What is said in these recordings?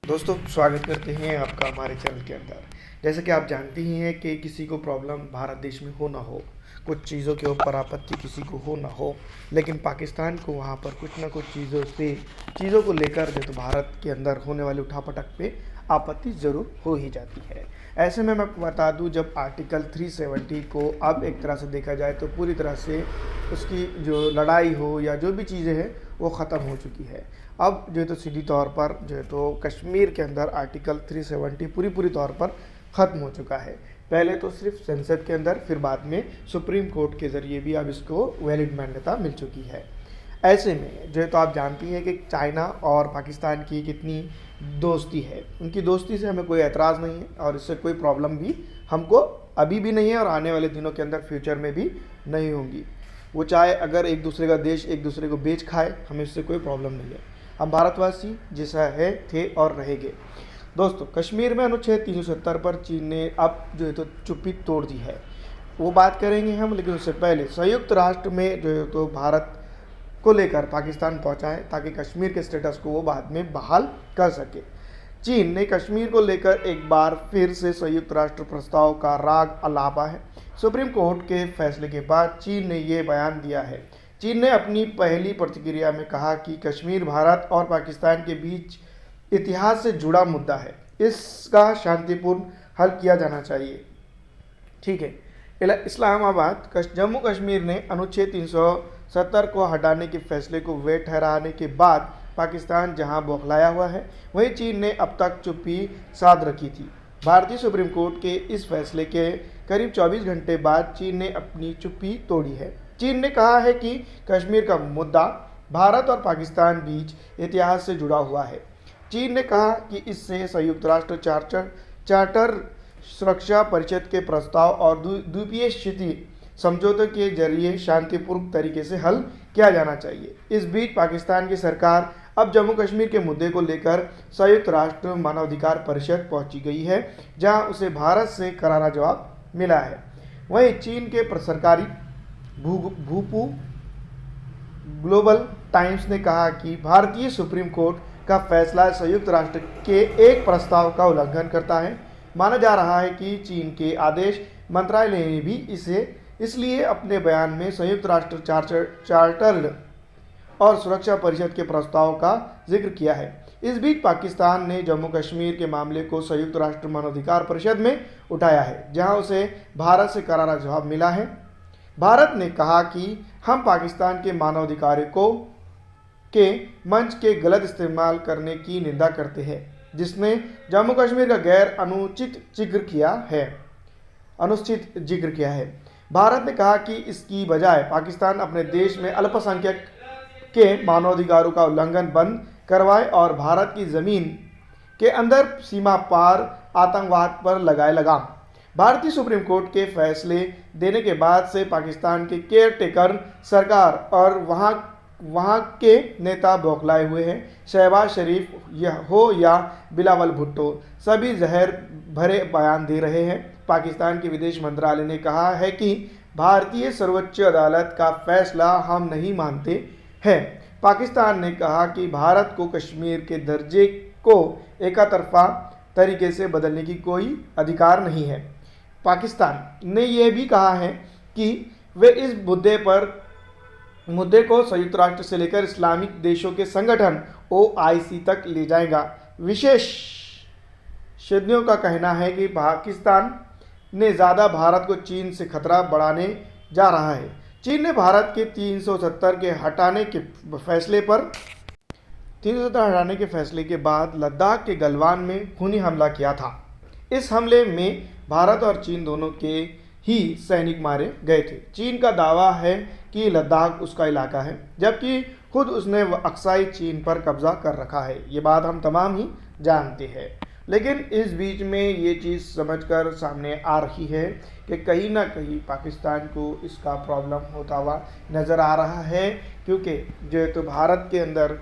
दोस्तों स्वागत करते हैं आपका हमारे चैनल के अंदर। जैसे कि आप जानते ही हैं कि किसी को प्रॉब्लम भारत देश में हो ना हो, कुछ चीज़ों के ऊपर आपत्ति किसी को हो ना हो, लेकिन पाकिस्तान को वहाँ पर कुछ ना कुछ चीज़ों को लेकर जो तो भारत के अंदर होने वाली उठापटक पे आपत्ति ज़रूर हो ही जाती है। ऐसे में मैं आपको बता दूं, जब आर्टिकल 370 को अब एक तरह से देखा जाए तो पूरी तरह से उसकी जो लड़ाई हो या जो भी चीज़ें हैं वो ख़त्म हो चुकी है। अब जो है तो सीधी तौर पर जो है तो कश्मीर के अंदर आर्टिकल 370 पूरी तौर पर ख़त्म हो चुका है। पहले तो सिर्फ संसद के अंदर, फिर बाद में सुप्रीम कोर्ट के ज़रिए भी अब इसको वैलिड मान्यता मिल चुकी है। ऐसे में जो है तो आप जानती हैं कि चाइना और पाकिस्तान की कितनी दोस्ती है। उनकी दोस्ती से हमें कोई एतराज़ नहीं है और इससे कोई प्रॉब्लम भी हमको अभी भी नहीं है और आने वाले दिनों के अंदर फ्यूचर में भी नहीं होंगी। वो चाहे अगर एक दूसरे का देश एक दूसरे को बेच खाए, हमें इससे कोई प्रॉब्लम नहीं है। हम भारतवासी जैसा है थे और रहेंगे। दोस्तों, कश्मीर में अनुच्छेद 370 पर चीन ने अब जो है तो चुप्पी तोड़ दी है, वो बात करेंगे हम। लेकिन उससे पहले संयुक्त राष्ट्र में जो है तो भारत को लेकर पाकिस्तान पहुंचा है ताकि कश्मीर के स्टेटस को वो बाद में बहाल कर सके। चीन ने कश्मीर को लेकर एक बार फिर से संयुक्त राष्ट्र प्रस्ताव का राग अलापा है। सुप्रीम कोर्ट के फैसले के बाद चीन ने ये बयान दिया है। चीन ने अपनी पहली प्रतिक्रिया में कहा कि कश्मीर भारत और पाकिस्तान के बीच इतिहास से जुड़ा मुद्दा है, इसका शांतिपूर्ण हल किया जाना चाहिए। ठीक है। इस्लामाबाद जम्मू कश्मीर ने अनुच्छेद 370 को हटाने के फैसले को वैध ठहराने के बाद पाकिस्तान जहां बौखलाया हुआ है, वहीं चीन ने अब तक चुप्पी साध रखी थी। भारतीय सुप्रीम कोर्ट के इस फैसले के करीब 24 घंटे बाद चीन ने अपनी चुप्पी तोड़ी है। चीन ने कहा है कि कश्मीर का मुद्दा भारत और पाकिस्तान बीच इतिहास से जुड़ा हुआ है। चीन ने कहा कि इससे संयुक्त राष्ट्र चार्टर सुरक्षा परिषद के प्रस्ताव और द्वीपीय स्थिति समझौते के जरिए शांतिपूर्ण तरीके से हल किया जाना चाहिए। इस बीच पाकिस्तान की सरकार अब जम्मू कश्मीर के मुद्दे को लेकर संयुक्त राष्ट्र मानवाधिकार परिषद पहुंची गई है, जहां उसे भारत से करारा जवाब मिला है। वहीं चीन के सरकारी भूपू ग्लोबल टाइम्स ने कहा कि भारतीय सुप्रीम कोर्ट का फैसला संयुक्त राष्ट्र के एक प्रस्ताव का उल्लंघन करता है। माना जा रहा है कि चीन के आदेश मंत्रालय ने भी इसे इसलिए अपने बयान में संयुक्त राष्ट्र चार्टर और सुरक्षा परिषद के प्रस्ताव का जिक्र किया है। इस बीच पाकिस्तान ने जम्मू कश्मीर के मामले को संयुक्त राष्ट्र मानवाधिकार परिषद में उठाया है, जहां उसे भारत से करारा जवाब मिला है। भारत ने कहा कि हम पाकिस्तान के मानवाधिकारों के मंच के गलत इस्तेमाल करने की निंदा करते हैं, जिसने जम्मू कश्मीर का गैर अनुचित जिक्र किया है। भारत ने कहा कि इसकी बजाय पाकिस्तान अपने देश में अल्पसंख्यक के मानवाधिकारों का उल्लंघन बंद करवाए और भारत की ज़मीन के अंदर सीमा पार आतंकवाद पर लगाए लगाम। भारतीय सुप्रीम कोर्ट के फैसले देने के बाद से पाकिस्तान के केयर टेकर सरकार और वहाँ के नेता बौखलाए हुए हैं। शहबाज शरीफ हो या बिलावल भुट्टो, सभी जहर भरे बयान दे रहे हैं। पाकिस्तान के विदेश मंत्रालय ने कहा है कि भारतीय सर्वोच्च अदालत का फैसला हम नहीं मानते हैं। पाकिस्तान ने कहा कि भारत को कश्मीर के दर्जे को एकतरफा तरीके से बदलने की कोई अधिकार नहीं है। पाकिस्तान ने यह भी कहा है कि वे इस मुद्दे को संयुक्त राष्ट्र से लेकर इस्लामिक देशों के संगठन OIC तक ले जाएगा। विशेषज्ञों का कहना है कि पाकिस्तान ने ज़्यादा भारत को चीन से खतरा बढ़ाने जा रहा है। चीन ने भारत के 370 के हटाने के फैसले के बाद लद्दाख के गलवान में खूनी हमला किया था। इस हमले में भारत और चीन दोनों के ही सैनिक मारे गए थे। चीन का दावा है कि लद्दाख उसका इलाका है, जबकि खुद उसने अक्साई चीन पर कब्जा कर रखा है। ये बात हम तमाम ही जानते हैं। लेकिन इस बीच में ये चीज़ समझकर सामने आ रही है कि कहीं ना कहीं पाकिस्तान को इसका प्रॉब्लम होता हुआ नज़र आ रहा है, क्योंकि जो तो भारत के अंदर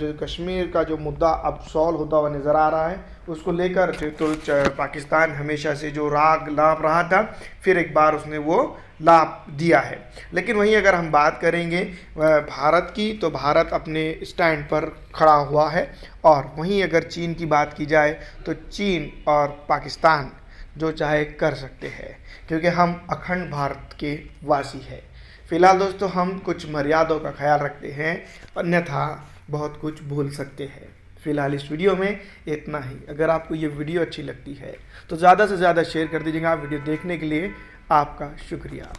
जो कश्मीर का जो मुद्दा अब सॉल्व होता हुआ नज़र आ रहा है, उसको लेकर तो पाकिस्तान हमेशा से जो राग लाप रहा था, फिर एक बार उसने वो लाभ दिया है। लेकिन वहीं अगर हम बात करेंगे भारत की, तो भारत अपने स्टैंड पर खड़ा हुआ है। और वहीं अगर चीन की बात की जाए तो चीन और पाकिस्तान जो चाहे कर सकते हैं, क्योंकि हम अखंड भारत के वासी हैं। फ़िलहाल दोस्तों हम कुछ मर्यादाओं का ख्याल रखते हैं, अन्यथा बहुत कुछ भूल सकते हैं। फ़िलहाल इस वीडियो में इतना ही। अगर आपको ये वीडियो अच्छी लगती है तो ज़्यादा से ज़्यादा शेयर कर दीजिएगा। वीडियो देखने के लिए आपका शुक्रिया।